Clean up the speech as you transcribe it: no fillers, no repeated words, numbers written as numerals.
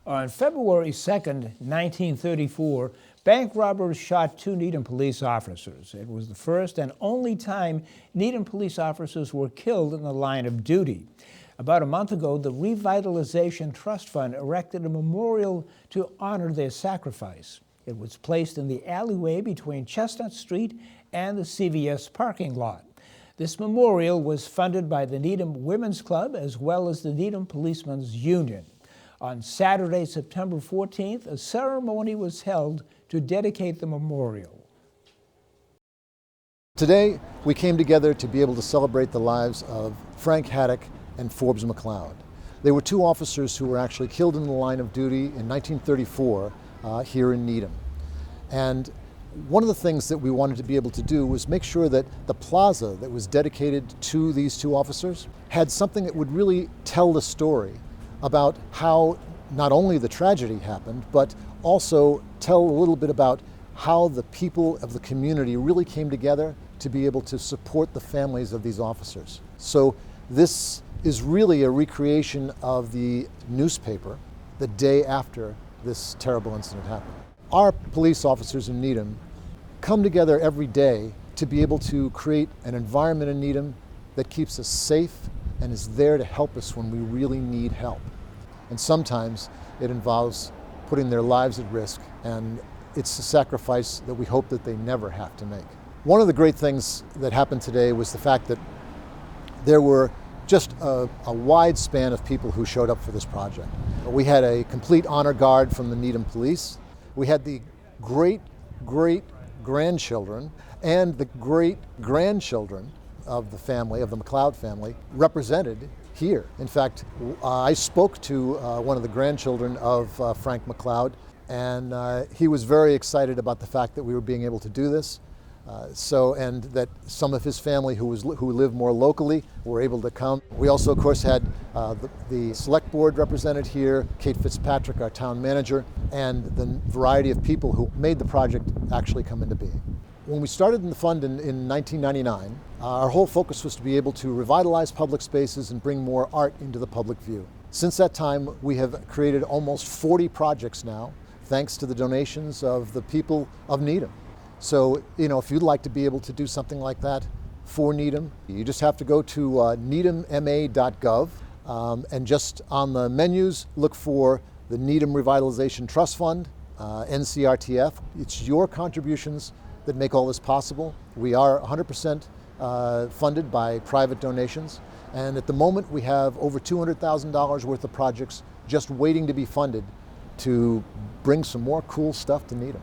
On February 2nd, 1934, bank robbers shot two Needham police officers. It was the first and only time Needham police officers were killed in the line of duty. About a month ago, the Revitalization Trust Fund erected a memorial to honor their sacrifice. It was placed in the alleyway between Chestnut Street and the CVS parking lot. This memorial was funded by the Needham Women's Club as well as the Needham Policemen's Union. On Saturday, September 14th, a ceremony was held to dedicate the memorial. Today, we came together to be able to celebrate the lives of Frank Haddock and Forbes McLeod. They were two officers who were actually killed in the line of duty in 1934 here in Needham. And one of the things that we wanted to be able to do was make sure that the plaza that was dedicated to these two officers had something that would really tell the story about how not only the tragedy happened, but also tell a little bit about how the people of the community really came together to be able to support the families of these officers. So this is really a recreation of the newspaper the day after this terrible incident happened. Our police officers in Needham come together every day to be able to create an environment in Needham that keeps us safe and is there to help us when we really need help. And sometimes it involves putting their lives at risk, and it's a sacrifice that we hope that they never have to make. One of the great things that happened today was the fact that there were just a wide span of people who showed up for this project. We had a complete honor guard from the Needham Police. We had the great-grandchildren and the great-grandchildren of the family, of the McLeod family, represented here. In fact, I spoke to one of the grandchildren of Frank McLeod, and he was very excited about the fact that we were being able to do this. And that some of his family who live more locally were able to come. We also, of course, had the select board represented here, Kate Fitzpatrick, our town manager, and the variety of people who made the project actually come into being. When we started in the fund in 1999, our whole focus was to be able to revitalize public spaces and bring more art into the public view. Since that time, we have created almost 40 projects now, thanks to the donations of the people of Needham. So, if you'd like to be able to do something like that for Needham, you just have to go to needhamma.gov and just on the menus, look for the Needham Revitalization Trust Fund, NCRTF. It's your contributions that make all this possible. We are 100% funded by private donations. And at the moment, we have over $200,000 worth of projects just waiting to be funded to bring some more cool stuff to Needham.